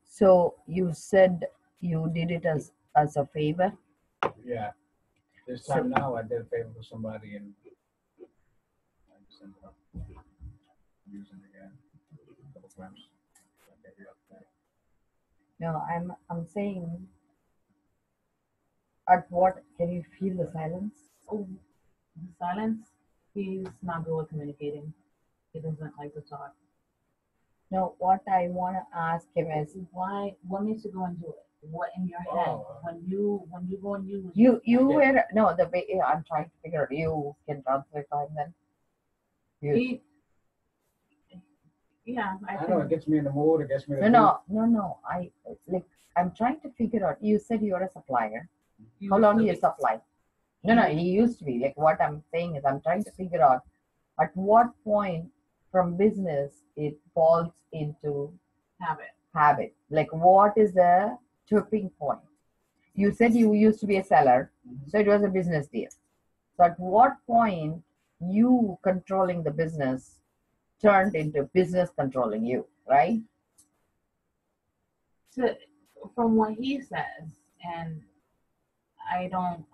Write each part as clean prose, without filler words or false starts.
So you said you did it as a favor. Yeah. This So time now, I did a favor for somebody, and I just ended up using it again a couple times. I gave you up there. no, I'm saying at what can you feel the silence? Oh, the silence. He's not good with communicating. He doesn't like to talk. No, what I want to ask him is Why? What makes you go and do it? What in your head Oh. when you go and use? you Yeah. were no the way I'm trying to figure out. You can translate for him then. You, He, yeah, I I know it can. gets me in the mood. It gets me to no. I like I'm trying to figure out. You said you're a supplier. How long do you supply? No, he used to be. Like what I'm saying is I'm trying to figure out at what point from business it falls into Habit. habit. Like what is the tipping point? You said you used to be a seller, so it was a business deal. So at what point you controlling the business turned into business controlling you, right? To, from what he says, and I don't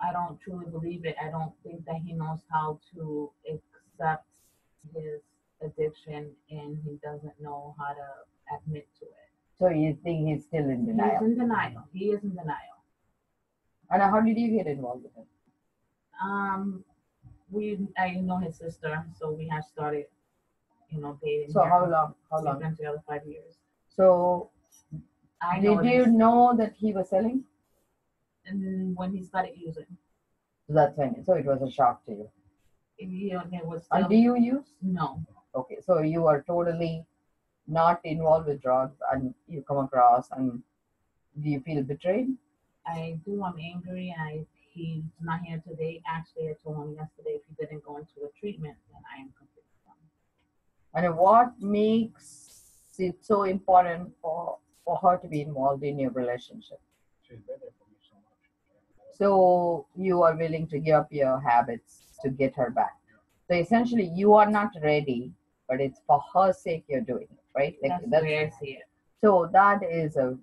truly believe it. I don't think that he knows how to accept his addiction, and he doesn't know how to admit to it. So you think he's still in He's denial. in denial. He is in denial. And how did you get involved with him? I know his sister, so we have started, dating. So here. how long? How We've long? been together 5 years. So I know did you know that he was selling? and when he started using, So that's when. So it was a shock to you. it was And still do you use? no. Okay, so you are totally not involved with drugs, and you come across, and do you feel betrayed? I do. I'm angry. He's not here today. Actually, I told him yesterday if he didn't go into a treatment, then I am completely done. And what makes it so important for her to be involved in your relationship? She's been there for me so much. So you are willing to give up your habits to get her back. So essentially, you are not ready, but it's for her sake you're doing it, right? That's the way I see it. So that is a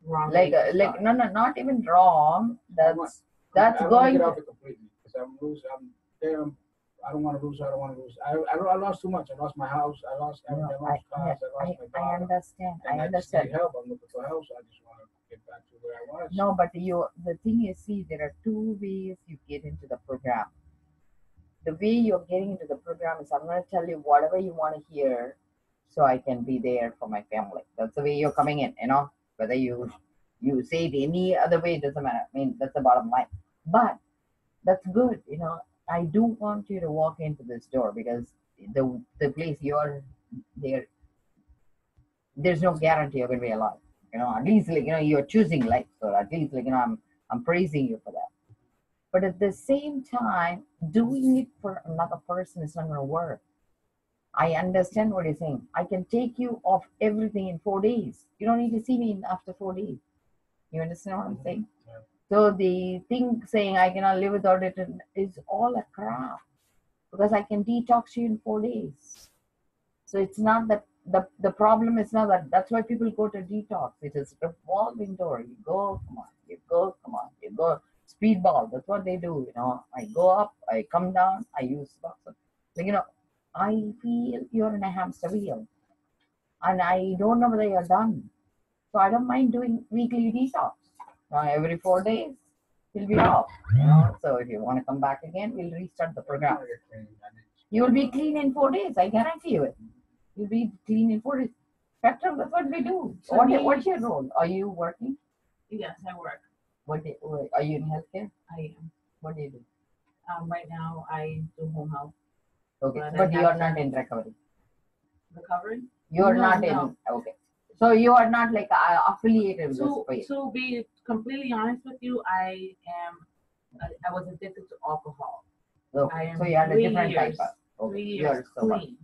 Wrong. like way to like start. no, not even wrong. I want That's to going get off to. it completely because I'm losing. I'm there. I don't want to lose. I don't want to lose. I lost too much. I lost my house. I lost No, everything. I lost cars. I lost my I daughter. understand. And I I just need understand. help. I'm looking for help. So I just want to get back to where I was. No, but the thing is, see, there are two ways you get into the program. The way you're getting into the program is I'm going to tell you whatever you want to hear so I can be there for my family. That's the way you're coming in, whether you say it any other way, it doesn't matter. I mean, that's the bottom line. But that's good, I do want you to walk into this door because the place you're there, there's no guarantee you're going to be alive. At least you're choosing life. So at least I'm praising you for that. But at the same time, doing it for another person is not going to work. I understand what you're saying. I can take you off everything in 4 days. You don't need to see me after 4 days. You understand what I'm saying? Yeah. So the thing saying I cannot live without it is all a crap because I can detox you in 4 days. So it's not that the problem is not that. That's why people go to detox. It is revolving door. You go, come on. You go, come on. You go. Speedball. That's what they do. I go up. I come down. I use stuff. I feel you're in a hamster wheel, and I don't know whether you're done. So I don't mind doing weekly detox. Every 4 days, we'll be off. So if you want to come back again, we'll restart the program. You will be clean in 4 days. I guarantee you it. You'll be clean in 4 days. Spectrum, that's what we do. What's your role? Are you working? Yes, I work. Are you in healthcare? I am. What do you do? Right now, I do home health. Okay, But but you are not in recovery. Recovery? You are not in. No. Okay, so you are not like affiliated with this place. To be completely honest with you, I was addicted to alcohol. Okay, I am so you are a 3 different years, type of. 3 You years are sober. clean.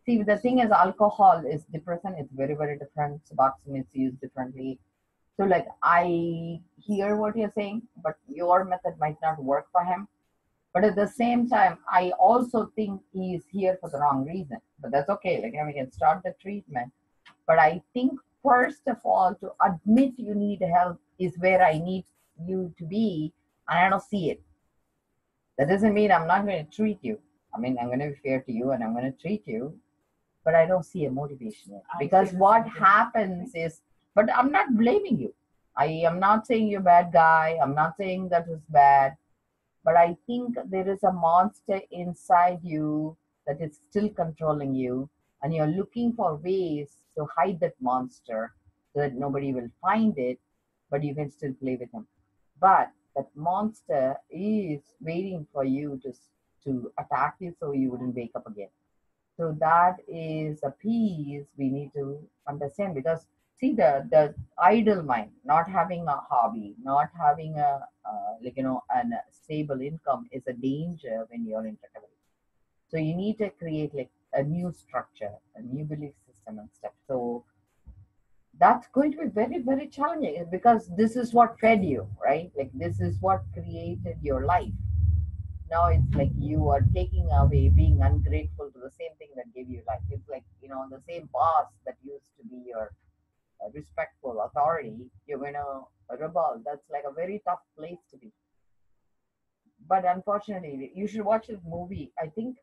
See, the thing is, alcohol is different. It's very, very different. Suboxone is used differently. So, like, I hear what you're saying, but your method might not work for him. But at the same time, I also think he is here for the wrong reason. But that's okay. Like, we can start the treatment. But I think first of all, to admit you need help is where I need you to be, and I don't see it. That doesn't mean I'm not going to treat you. I mean, I'm going to be fair to you and I'm going to treat you, but I don't see a motivation yet. I Because see the what same thing. happens is, but I'm not blaming you. I am not saying you're a bad guy. I'm not saying that was bad. But I think there is a monster inside you that is still controlling you, and you're looking for ways to hide that monster so that nobody will find it, but you can still play with him. But that monster is waiting for you to attack you so you wouldn't wake up again. So that is a piece we need to understand, because see, the idle mind, not having a hobby, not having a an stable income is a danger when you're in recovery. So you need to create like a new structure, a new belief system and stuff. So that's going to be very, very challenging because this is what fed you, right? Like this is what created your life. Now it's like you are taking away, being ungrateful to the same thing that gave you life. It's like, the same boss that used to be your respectful authority, you're going to rebel. That's like a very tough place to be. But unfortunately, you should watch this movie. I think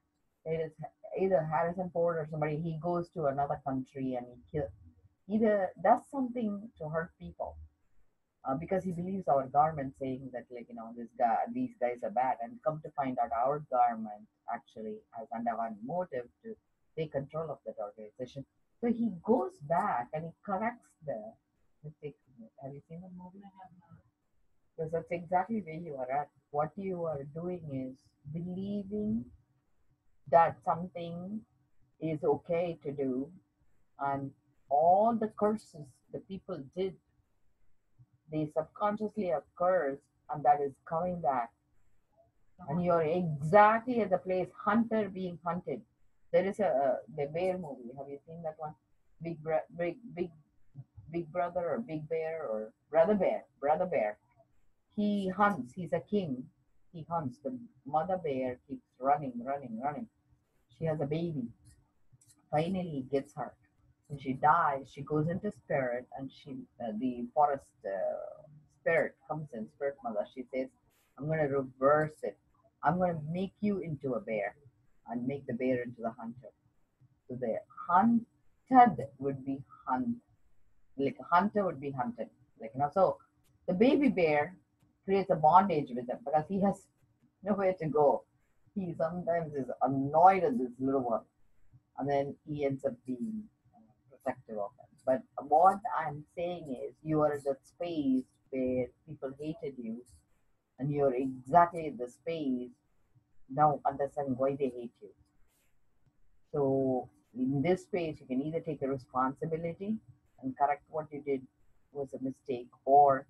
it is either Harrison Ford or somebody. He goes to another country and either does something to hurt people, because he believes our government saying that, like, these guys are bad, and come to find out our government actually has undergone motive to take control of that organization. So he goes back and he corrects the mistakes. Have you seen the movie? Because that's exactly where you are at. What you are doing is believing that something is okay to do, and all the curses the people did, they subconsciously have cursed, and that is coming back. And you're exactly at the place, hunter being hunted. There is the bear movie. Have you seen that one? Big brother, or big bear, or brother bear. He hunts. He's a king. He hunts. The mother bear keeps running, running, running. She has a baby. Finally, he gets her. When she dies, she goes into spirit, and the forest spirit comes in, spirit mother. She says, "I'm going to reverse it. I'm going to make you into a bear, and make the bear into the hunter." So the hunted would be hunt, like a hunter would be hunted, So the baby bear creates a bondage with him because he has nowhere to go. He sometimes is annoyed at this little one, and then he ends up being protective of him. But what I'm saying is, you are at that space where people hated you, and you're exactly at the space now understanding why they hate you. So in this space, you can either take a responsibility and correct what you did was a mistake, or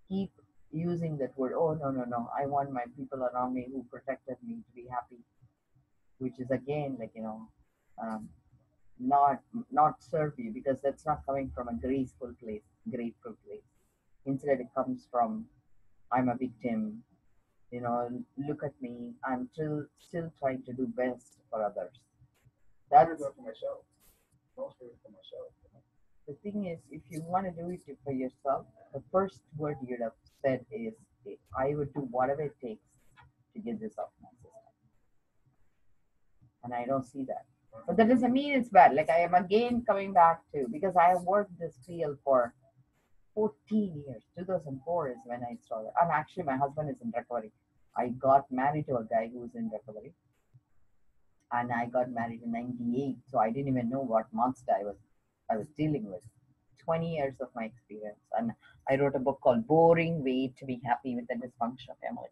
keep using that word. Oh, no, no, no! I want my people around me who protected me to be happy, which is again um, not not serve you, because that's not coming from a graceful place, grateful place. Instead, it comes from, I'm a victim. Look at me. I'm still trying to do best for others. I do That's that for myself. Mostly for myself. the thing is, if you want to do it for yourself, the first word you'd have said is, I would do whatever it takes to get this off my system. And I don't see that. But that doesn't mean it's bad. Like, I am again coming back to, because I have worked this field for 14 years. 2004 is when I started. And actually, my husband is in recovery. I got married to a guy who was in recovery, and I got married in '98. So I didn't even know what monster I was dealing with. 20 years of my experience, and I wrote a book called "Boring Way to Be Happy with a Dysfunctional Family,"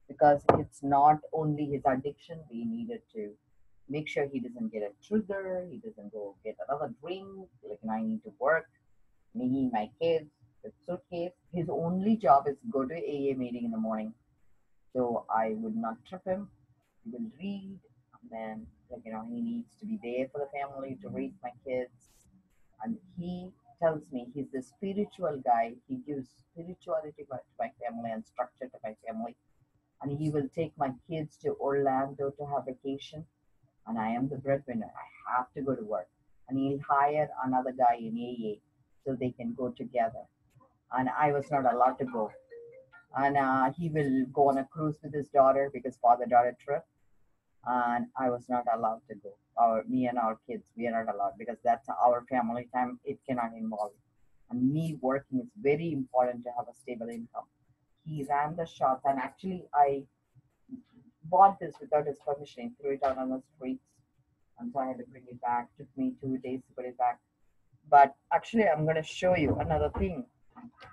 because it's not only his addiction. We needed to make sure he doesn't get a trigger. He doesn't go get another drink. Like, I need to work. Me, my kids, with suitcase. His only job is go to AA meeting in the morning. So I would not trip him. He will read, and then he needs to be there for the family to raise my kids. And he tells me he's the spiritual guy. He gives spirituality to my family and structure to my family. And he will take my kids to Orlando to have vacation. And I am the breadwinner. I have to go to work. And he'll hire another guy in AA so they can go together. And I was not allowed to go. And he will go on a cruise with his daughter because father-daughter trip, and I was not allowed to go. Our me and our kids, we are not allowed because that's our family time. It cannot involve. And me working is very important to have a stable income. He ran the shots, and actually, I bought this without his permission. He threw it out on the streets, and so I had to bring it back. Took me 2 days to put it back. But actually, I'm going to show you another thing.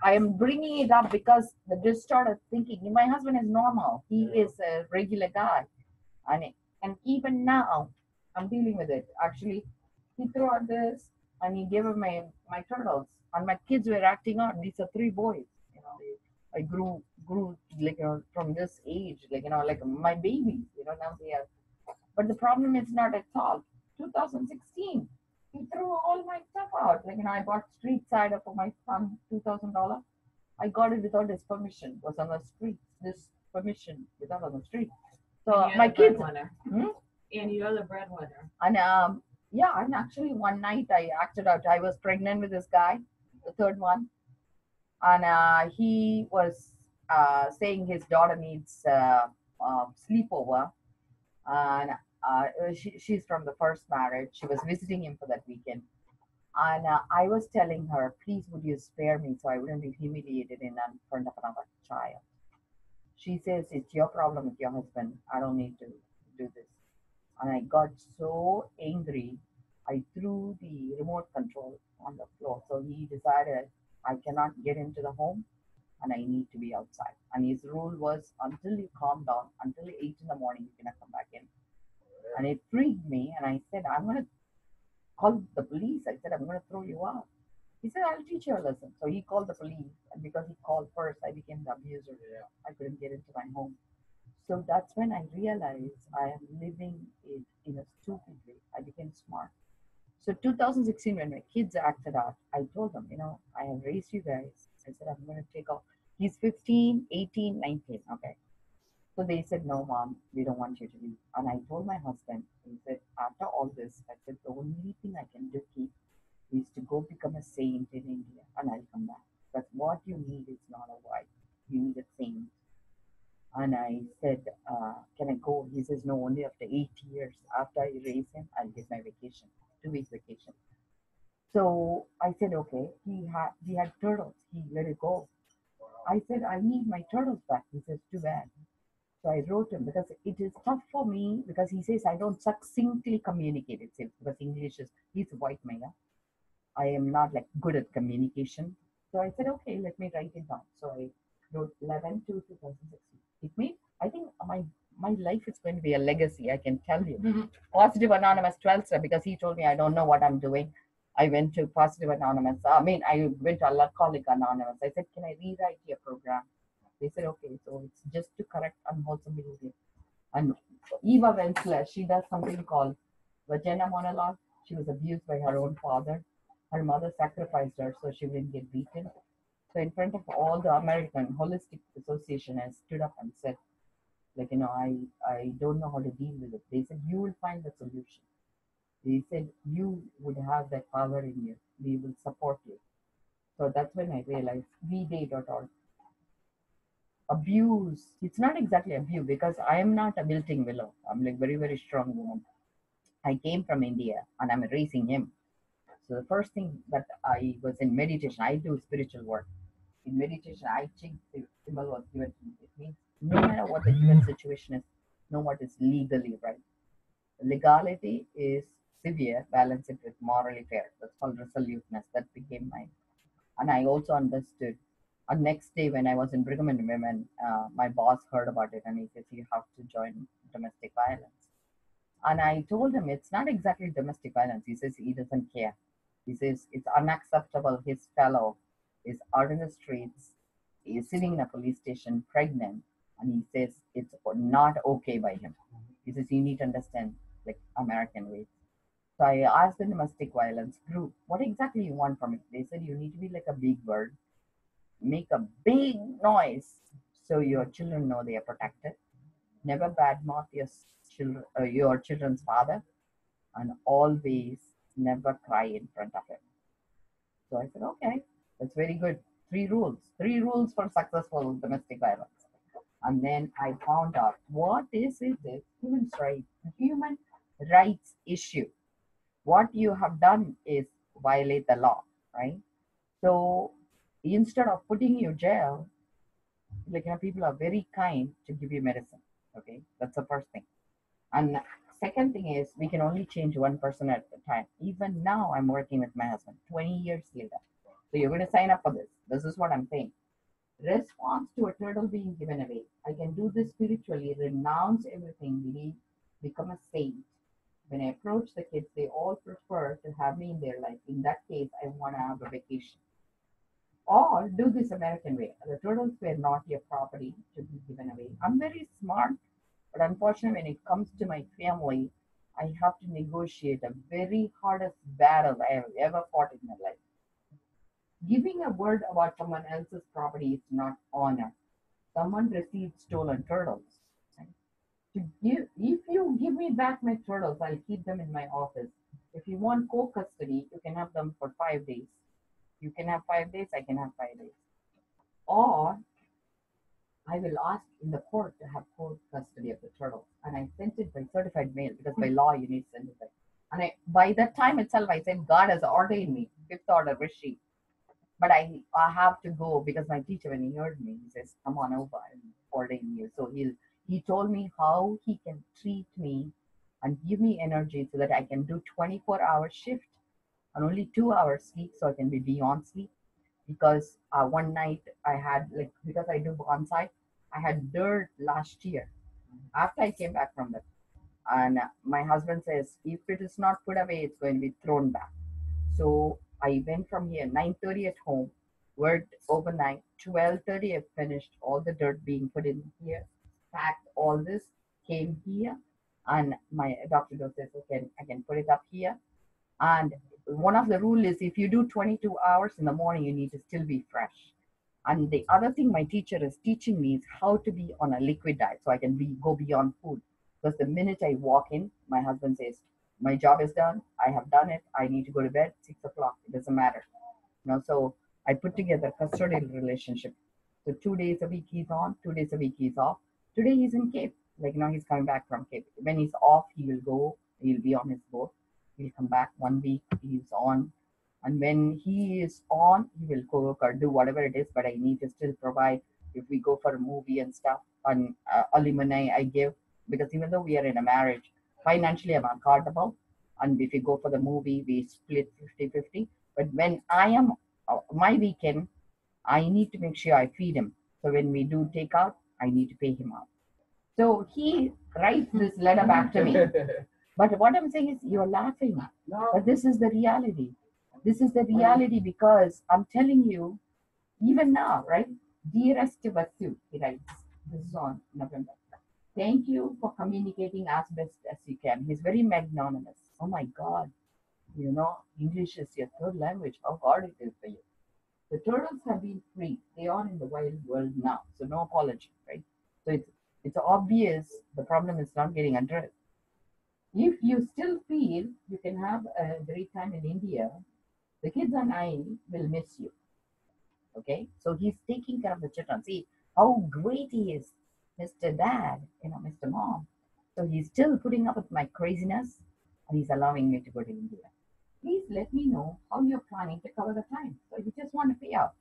I am bringing it up because I just started thinking my husband is normal. He is a regular guy, and even now I'm dealing with it. Actually, he threw out this and he gave him my turtles, and my kids were acting out. These are three boys. You know, I grew like from this age, like like my babies. Now they are. But the problem is not at all. 2016, he threw all my stuff out. Like I bought street cider for my son, $2,000. I got it without his permission. Was on the street. This permission without on the street. So And you're my the kids. breadwinner. Hmm? And you're the breadwinner. And yeah, and actually one night I acted out. I was pregnant with this guy, the third one, and he was saying his daughter needs sleepover, and she's from the first marriage. She was visiting him for that weekend, and I was telling her, please, would you spare me so I wouldn't be humiliated in front of another child. She says, it's your problem with your husband. I don't need to do this. And I got so angry, I threw the remote control on the floor. So he decided I cannot get into the home and I need to be outside. And his rule was until you calm down, until 8 in the morning, you cannot come back in. And it freaked me. And I said, I'm going to call the police. I said, I'm going to throw you out. He said, I'll teach you a lesson. So he called the police. And because he called first, I became the abuser. I couldn't get into my home. So that's when I realized I am living it in a stupid way. I became smart. So 2016, when my kids acted out, I told them, I have raised you guys. I said, I'm going to take off. He's 15, 18, 19. Okay. So they said, no, mom, we don't want you to leave. And I told my husband, he said, after all this, I said, the only thing I can do, Keith, is to go become a saint in India and I'll come back. But what you need is not a wife. You need a saint. And I said, can I go? He says, no, only after 8 years. After I raise him, I'll get my vacation, 2 weeks vacation. So I said, okay. He had turtles. He let it go. I said, I need my turtles back. He says, too bad. So I wrote him because it is tough for me because he says I don't succinctly communicate it because English is, he's a white male. I am not like good at communication. So I said, okay, let me write it down. So I wrote 11 to 2016. It made, I think my life is going to be a legacy, I can tell you. Positive Anonymous 12 step because he told me I don't know what I'm doing. I went to Positive Anonymous. I went to Alcoholic Anonymous. I said, can I rewrite your program? They said, okay, so it's just to correct unwholesome behavior. And Eva Wensler, she does something called vagina monologue. She was abused by her own father. Her mother sacrificed her so she wouldn't get beaten. So in front of all the American Holistic Association, I stood up and said, I don't know how to deal with it. They said, you will find the solution. They said, you would have that power in you. We will support you. So that's when I realized vday.org. Abuse, it's not exactly abuse because I am not a wilting willow. I'm like very, very strong woman. I came from India and I'm raising him. So the first thing that I was in meditation, I do spiritual work. In meditation, I think the symbol was given to me. It means no matter what the given situation is, know what is legally right. Legality is severe, balance it with morally fair. That's called resoluteness. That became mine. And I also understood. And next day, when I was in Brigham and Women, my boss heard about it and he says, you have to join domestic violence. And I told him it's not exactly domestic violence. He says he doesn't care. He says it's unacceptable. His fellow is out in the streets, he is sitting in a police station pregnant, and he says it's not okay by him. He says you need to understand like American ways. So I asked the domestic violence group, what exactly you want from it? They said you need to be like a big bird, make a big noise so your children know they are protected. Never badmouth your children's father, and always never cry in front of him. So I said, okay, that's very good. Three rules for successful domestic violence. And then I found out what is it is human rights issue. What you have done is violate the law, right? So instead of putting you jail, people are very kind to give you medicine. Okay, that's the first thing. And second thing is we can only change one person at a time. Even now, I'm working with my husband 20 years later. So you're going to sign up for this. This is what I'm saying. Response to a turtle being given away. I can do this spiritually, renounce everything, leave, become a saint. When I approach the kids, they all prefer to have me in their life. In that case, I want to have a vacation. Or do this American way. The turtles were not your property to be given away. I'm very smart, but unfortunately, when it comes to my family, I have to negotiate a very hardest battle I have ever fought in my life. Giving a word about someone else's property is not honor. Someone received stolen turtles. Right? If you give me back my turtles, I'll keep them in my office. If you want co-custody, you can have them for 5 days. You can have 5 days, I can have 5 days. Or I will ask in the court to have court custody of the turtle. And I sent it by certified mail because by law you need to send it by. And by that time itself, I said, God has ordained me, fifth order Rishi. But I have to go because my teacher, when he heard me, he says, come on over and ordain you. So he told me how he can treat me and give me energy so that I can do 24-hour shift and only 2 hours sleep so I can be beyond sleep because one night I had because I do bonsai, I had dirt last year after I came back from that, and my husband says if it is not put away, it's going to be thrown back. So I went from here 9:30 at home, worked overnight. 12:30 I finished all the dirt being put in here, packed all this, came here, and my doctor says okay I can put it up here and one of the rule is if you do 22 hours in the morning, you need to still be fresh. And the other thing my teacher is teaching me is how to be on a liquid diet so I can go beyond food. Because the minute I walk in, my husband says, my job is done. I have done it. I need to go to bed 6 o'clock. It doesn't matter. So I put together a custodial relationship. So 2 days a week he's on, 2 days a week he's off. Today he's in Cape. He's coming back from Cape. When he's off, he'll be on his boat. He'll come back 1 week, he's on. And when he is on, he will cook or do whatever it is, but I need to still provide if we go for a movie and stuff. And alimony I give, because even though we are in a marriage, financially I'm accountable. And if we go for the movie, we split 50-50. But when I am my weekend, I need to make sure I feed him. So when we do take out, I need to pay him out. So he writes this letter back to me. But what I'm saying is, you're laughing. No. But this is the reality. This is the reality because I'm telling you, even now, right? Dearest Vasu, he writes, this is on November. Thank you for communicating as best as you can. He's very magnanimous. Oh my God. English is your third language. How hard it is for you. The turtles have been free. They are in the wild world now. So no apology, right? So it's obvious the problem is not getting addressed. If you still feel you can have a great time in India, the kids and I will miss you. Okay? So he's taking care of the children. See how great he is, Mr. Dad, Mr. Mom. So he's still putting up with my craziness and he's allowing me to go to India. Please let me know how you're planning to cover the time. So he just want to pay out.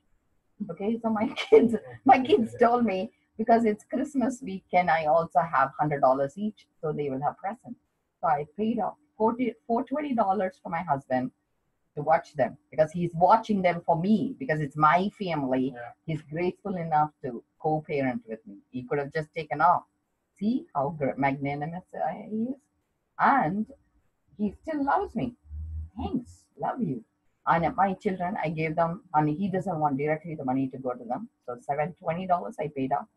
Okay, so my kids told me because it's Christmas week, can I also have $100 each so they will have presents? So I paid off $20 for my husband to watch them because he's watching them for me because it's my family. Yeah. He's grateful enough to co-parent with me. He could have just taken off. See how magnanimous he is, and he still loves me. Thanks, love you. And my children, I gave them, and he doesn't want directly the money to go to them. So $20 I paid off.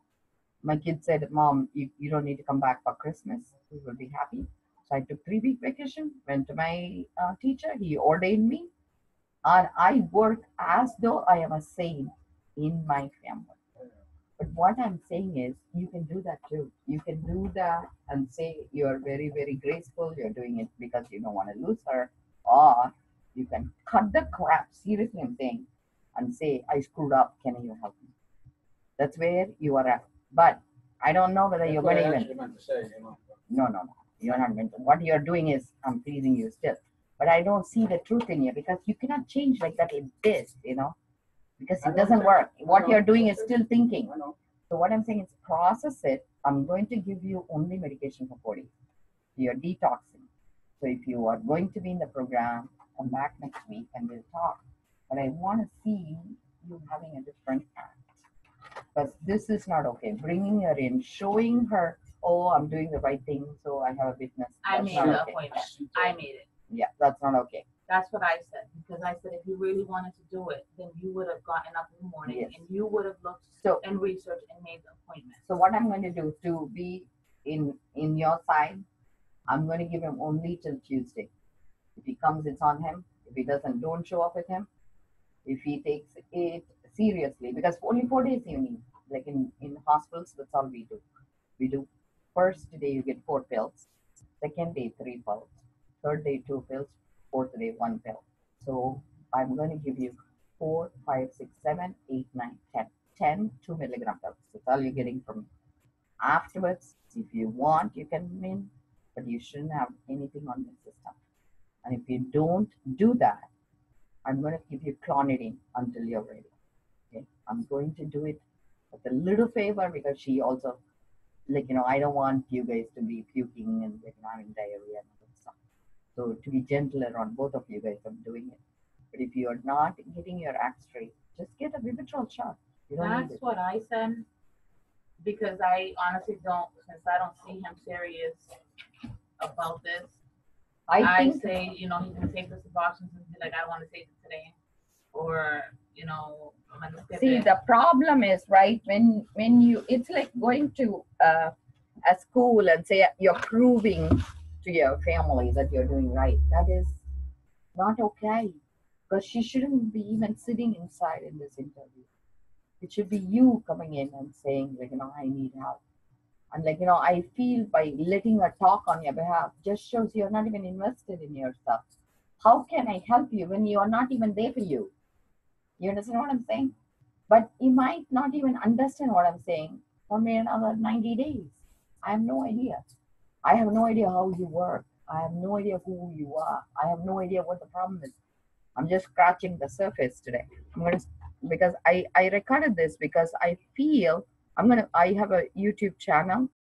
My kid said, Mom, you don't need to come back for Christmas. We will be happy. So I took 3 week vacation, went to my teacher. He ordained me. And I work as though I am a saint in my family. But what I'm saying is, you can do that too. You can do that and say you're very, very graceful. You're doing it because you don't want to lose her. Or You can cut the crap, seriously I'm saying, and say, I screwed up, can you help me? That's where you are at. But I don't know whether That's you're what going I to actually even. meant to say, you know. No, no, no. You're not meant to. What you're doing is, I'm pleasing you still. But I don't see the truth in you because you cannot change like that like this, because I it know, doesn't work. I What know. you're doing is still thinking. I know. So what I'm saying is process it. I'm going to give you only medication for 40. You're detoxing. So if you are going to be in the program, come back next week and we'll talk. But I want to see you having a different act because this is not okay. Bringing her in, showing her, oh, I'm doing the right thing, so I have a witness. I That's made not the okay. appointment. I made it. Yeah, that's not okay. That's what I said because I said if you really wanted to do it, then you would have gotten up in the morning Yes. and you would have looked So and researched and made the appointment. So what I'm going to do to be in your side, I'm going to give him only till Tuesday. If he comes, it's on him. If he doesn't, don't show up with him. If he takes it seriously, because only 4 days you need. Like in hospitals, that's all we do. We do first day you get 4 pills, second day 3 pills, third day 2 pills, fourth day 1 pill. So I'm going to give you 4, 5, 6, 7, 8, 9, 10. 10 2 milligram pills. That's all you're getting from me. Afterwards, if you want, you can in, but you shouldn't have anything on the system. And if you don't do that, I'm going to give you clonidine until you're ready. Okay, I'm going to do it with a little favor because she also, I don't want you guys to be puking and having diarrhea and all that stuff. So to be gentler on both of you guys, I'm doing it. But if you are not getting your act straight, just get a Vivitrol shot. You don't need That's it. what I said because I honestly don't, since I don't see him serious about this. I I think say, you know, he can take the Suboxone and be like, I want to take it today, or you know, I'm gonna skip see it. the problem is right when you it's like going to a school and say you're proving to your family that you're doing right. That is not okay because she shouldn't be even sitting inside in this interview. It should be you coming in and saying I need help. And I feel by letting her talk on your behalf just shows you're not even invested in yourself. How can I help you when you are not even there for you? You understand what I'm saying? But you might not even understand what I'm saying for me another 90 days. I have no idea. I have no idea how you work. I have no idea who you are. I have no idea what the problem is. I'm just scratching the surface today. I'm gonna because I recorded this because I feel I have a YouTube channel